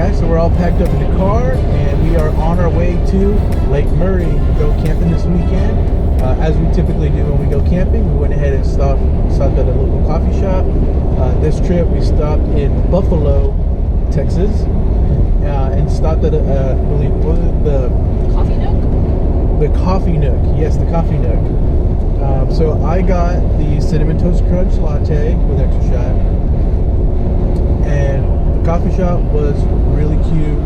guys, so we're all packed up in the car and we are on our way to Lake Murray to go camping this weekend. As we typically do when we go camping, we went ahead and stopped at a local coffee shop. This trip we stopped in Buffalo, Texas, and stopped at I believe, what was it, the Coffee Nook? The Coffee Nook, yes, the Coffee Nook. So I got the Cinnamon Toast Crunch latte with extra shot, and the coffee shop was really cute.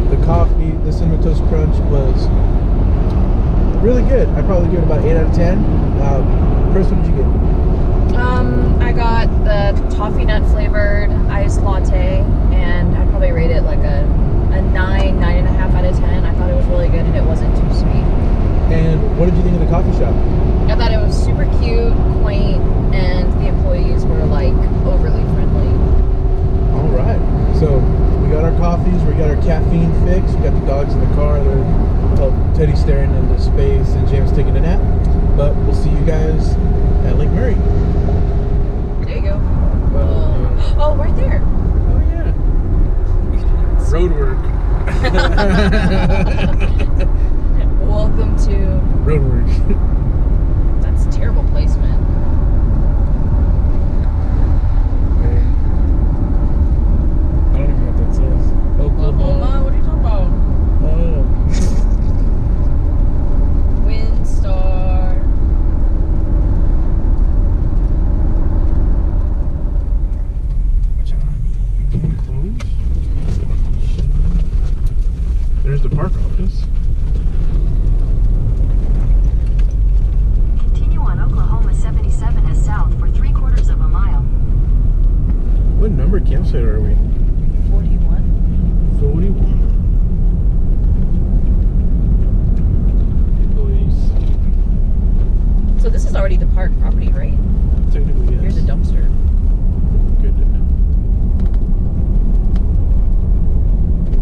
The Cinnamon Toast Crunch was really good. I'd probably give it about 8 out of 10. Chris, what did you get? I got the toffee nut flavored iced latte, and I'd probably rate it like a 9.5 out of 10. I thought it was really good and it wasn't too sweet. And what did you think of the coffee shop? I thought it was super cute, quaint, and the employees were like overly friendly. All right. So we got our coffees, we got our caffeine fix, we got the dogs in the car. Teddy's staring into space and James taking a nap. But we'll see you guys at Lake Murray. There you go. Oh, right there. Oh yeah. Road work. Welcome to Road work. That's terrible placement. I don't even know what that says. Oklahoma? What are you talking about? Oh. Windstar. Watch out. Close. There's the park office. Continue on Oklahoma 77 as south for 3/4 of a mile. What number campsite are we? 41? 41. Police. So this is already the park property, right? Technically, yes. Here's a dumpster. Good to know.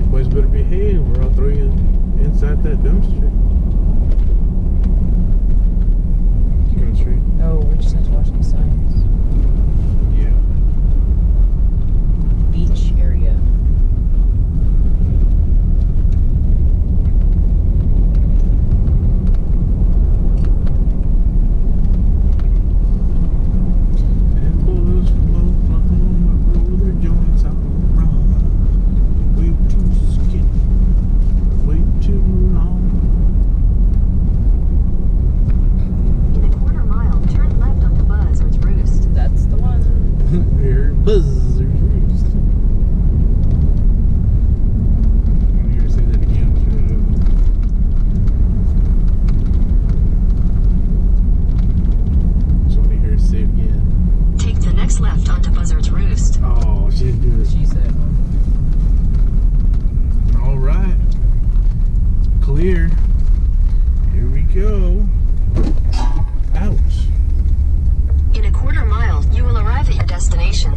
Boys better behave or I'll throw you inside that dumpster. Keep going straight. No, we just have to watch these signs. Yeah. Beach area. And boys from Oklahoma roll their joints out wrong. Way too skinny. Way too long. In a 1/4 mile, turn left onto Buzzard's Roost. That's the one. Here, buzzers roost. I want to hear you say that again. Just want to hear you say it again. Take the next left onto Buzzard's Roost. Oh, she didn't do it. She said, All right. Clear. Here we go. Ouch. In a 1/4 mile, you will arrive at your destination.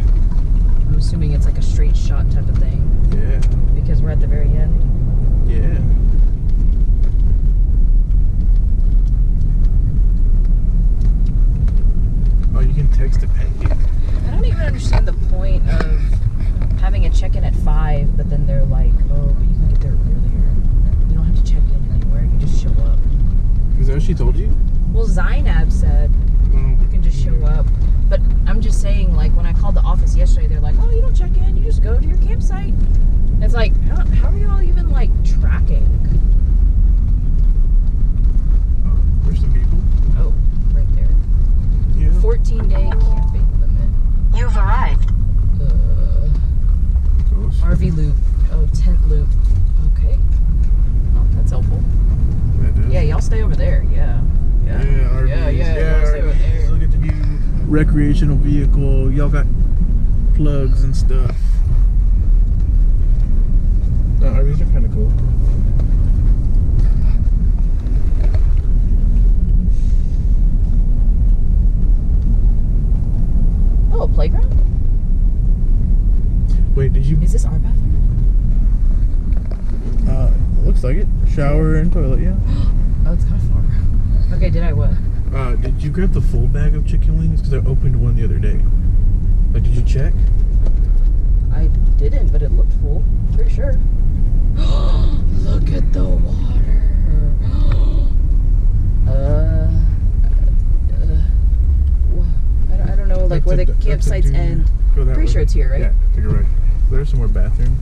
I'm assuming it's like a straight shot type of thing Yeah. because we're at the very end. Yeah. Oh, you can text a pancake. I don't even understand the point of having a check-in at 5, but then they're like, oh, but you can get there earlier. You don't have to check in anywhere. You just show up. Is that what she told you? Well, Zainab said you can just show up. But I'm just saying, like, when I called the office yesterday, they're like, oh, you don't check in. You just go to your campsite. It's like, how are y'all even, like, tracking? Oh, there's some people. Oh, right there. Yeah. 14-day camping limit. You've arrived. Gosh. RV loop. Oh, tent loop. Okay. Oh, that's helpful. That does. Yeah, y'all stay over there. Yeah. Yeah, RVs. Y'all stay over there. Look at the new recreational vehicle. Y'all got plugs and stuff. No, RVs are kind of cool. Oh, a playground? Wait, did you? Is this our bathroom? Looks like it. Shower and toilet, yeah. Oh, it's kind of far. Okay, did I what? Did you grab the full bag of chicken wings? Because I opened one the other day. Like, did you check? I didn't, but it looked full. Pretty sure. campsites end. Go that Pretty way. sure it's here, right? Yeah, take a right. There's some more bathrooms.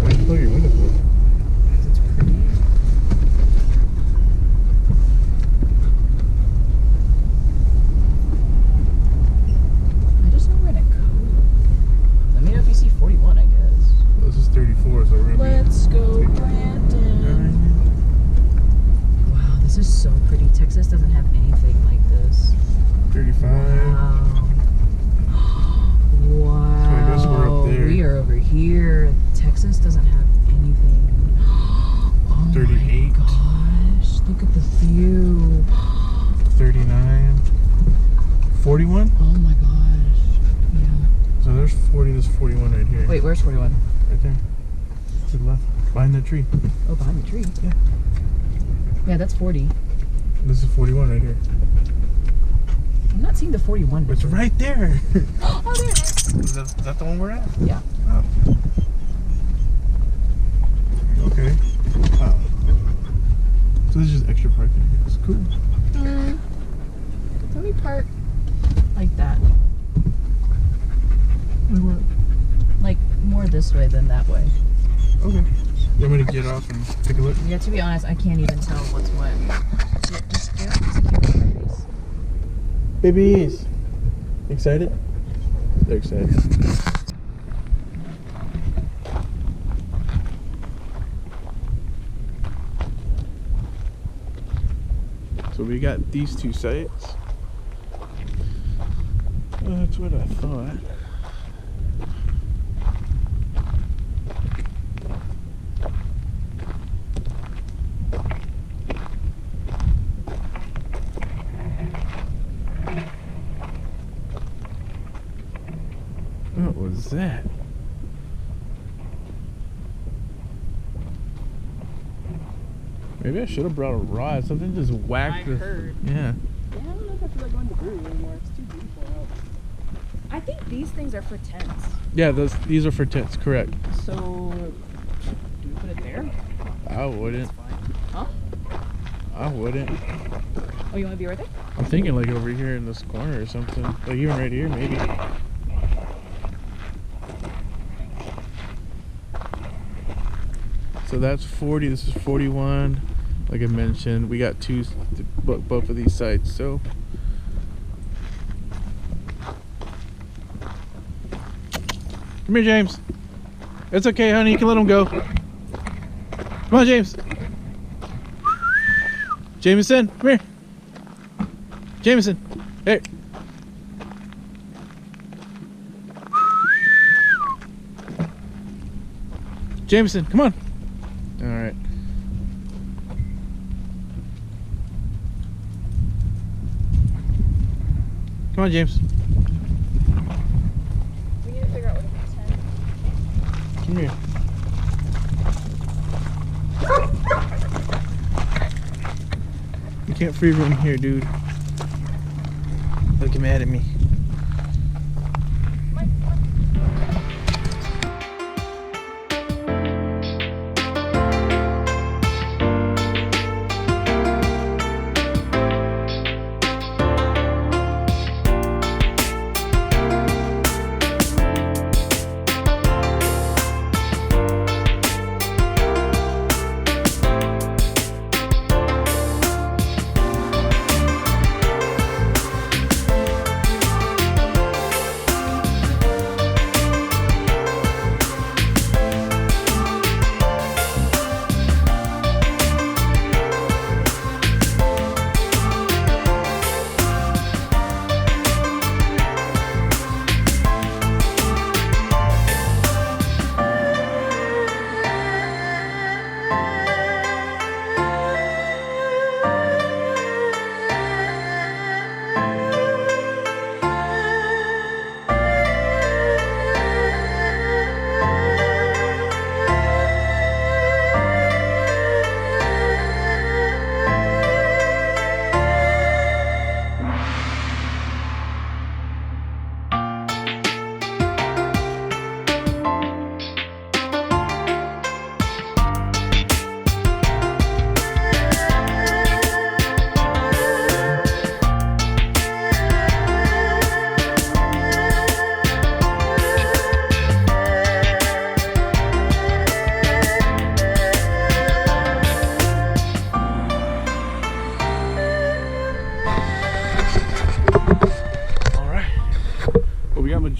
Why did you close your window for? It's pretty. I just know where to go. Let me know if you see 41, I guess. Well, this is 34, so we're gonna Let's go, Brandon. Wow, this is so pretty. Texas doesn't have anything like this. 35. Wow. Wow. So I guess we're up there. We are over here. Texas doesn't have anything. Oh 38. my gosh. Look at the view. 39. 41? Oh my gosh. Yeah. So there's 40, there's 41 right here. Wait, where's 41? Right there. To the left. Behind that tree. Oh, behind the tree. Yeah. Yeah, that's 40. This is 41 right here. I'm not seeing the 41. It's right there. Oh, there it is. Is that the one we're at? Yeah. Oh. Okay. Wow. So this is just extra parking here. It's cool. Let me park like that. Like what? Like more this way than that way. Okay. You want me to get off and take a look? Yeah, to be honest, I can't even tell what's what. Just do it. Babies. Excited? They're excited. So we got these two sites. That's what I thought. What was that? Maybe I should have brought a rod. Something just whacked. I heard. Yeah. Yeah, I don't know if I feel like going to Brewery anymore. It's too beautiful out. I think these things are for tents. Yeah, these are for tents, correct. So, do we put it there? I wouldn't. Huh? I wouldn't. Oh, you want to be right there? I'm thinking like over here in this corner or something. Like even right here, maybe. So that's 40. This is 41. Like I mentioned, we got both of these sites. So come here, James. It's okay, honey. You can let him go. Come on, James. Jameson, come here. Jameson, hey. Jameson, come on. All right. Come on, James. We need to figure out what the tent. Come here. You can't free roam here, dude. Looking mad at me.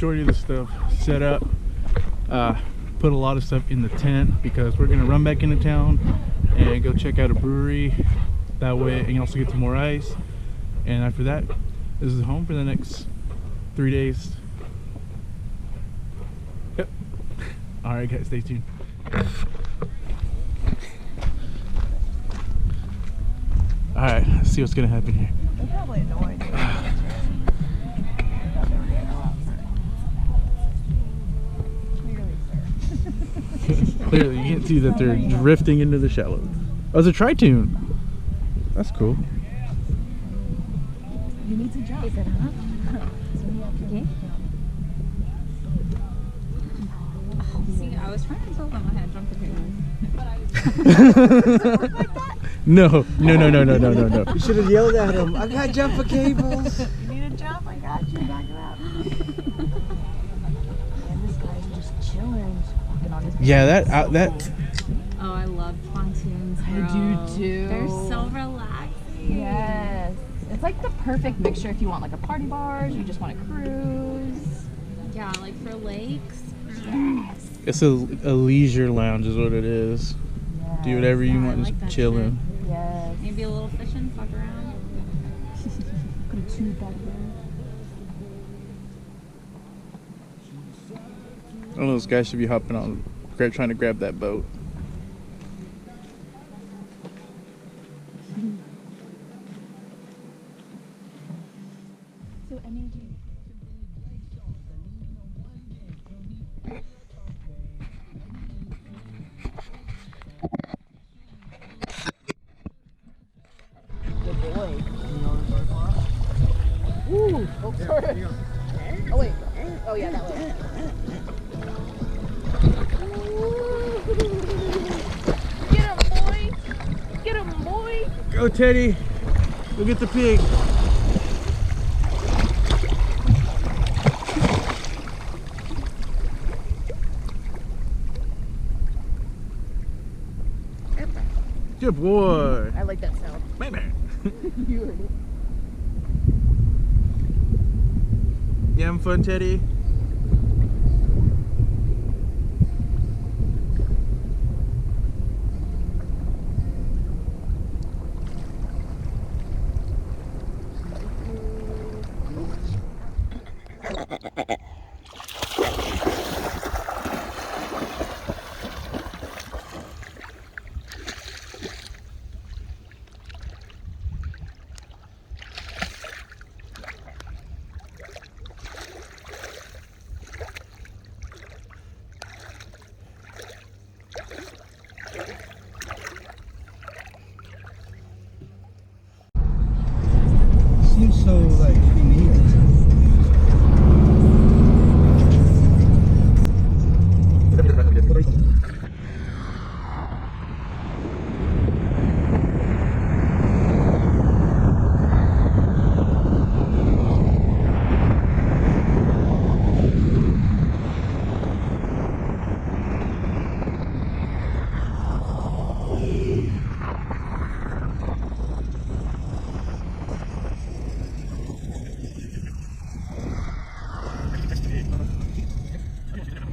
majority of the stuff set up. Put a lot of stuff in the tent because we're gonna run back into town and go check out a brewery. That way, and also get some more ice. And after that, this is home for the next 3 days. Yep. All right, guys, stay tuned. All right, let's see what's gonna happen here. They're probably annoyed. Clearly, you can see that they're drifting into the shallows. Oh, it's a tri-tune. That's cool. You need to jump. Is it enough? Okay. See, I was trying to tell them I had jumped the No. You should have yelled at him. I got jumper cables. You need to jump? I got you. Back it up. And this guy's just chilling. Just walking on his Yeah, that Oh, I love pontoons, I bro. do too. They're so relaxing. Yes. It's like the perfect mixture if you want like a party bars, you just want to cruise. Yeah, like for lakes. Yes. it's a leisure lounge is what it is. Do whatever you Yeah, I want, like just that chilling. Yes. Maybe a little fishing, fuck around. Put a tube back there. I don't know, those guys should be hopping on, trying to grab that boat. So any Ooh, oh, sorry. Oh, wait. Oh, yeah, that way. Get him, boy. Get him, boy. Go, Teddy. Go get the pig. Good boy. I like that sound. Man. You heard it. You having fun, Teddy? Seems so like neat.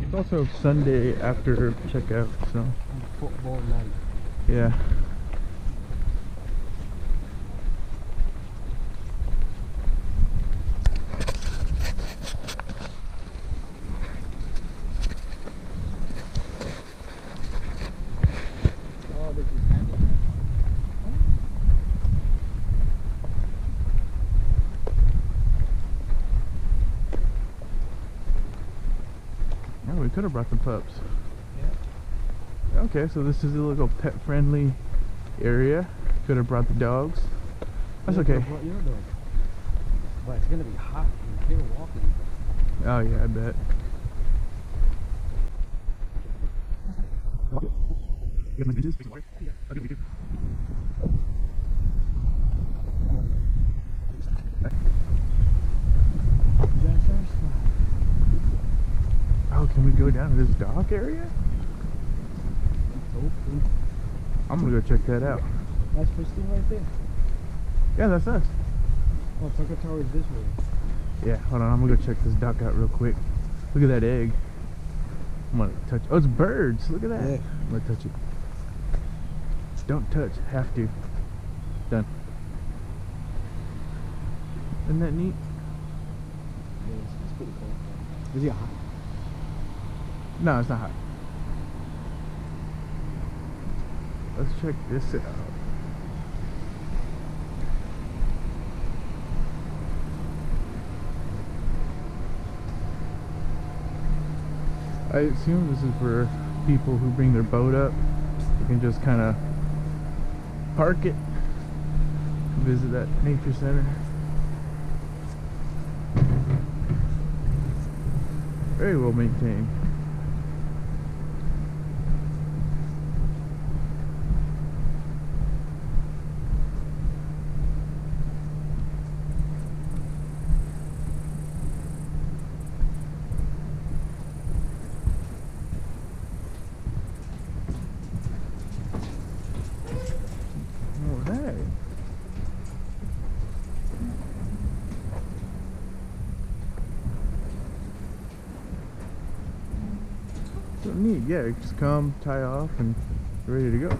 It's also Sunday after checkout, so Football night. yeah. Oh, this is handy. Yeah, we could have brought the pups. Okay, so this is a little pet-friendly area. Could have brought the dogs. That's okay. What your dog? But it's gonna be hot. You're here walking. Oh yeah, I bet. Oh, can we go down to this dock area? It's open. I'm gonna go check that out. That's Christine right there. Yeah, that's us. Oh, Tucker Tower is this way. Yeah, hold on, I'm gonna go check this dock out real quick. Look at that egg. I'm gonna touch. Oh, it's birds. Look at that. Yeah. I'm gonna touch it. Don't touch. Have to. Done. Isn't that neat? It's pretty cool. Is it hot? No, it's not hot. Let's check this out. I assume this is for people who bring their boat up. You can just kind of park it, visit that nature center. Very well maintained. Alright. So neat, yeah, just come, tie off, and you're ready to go.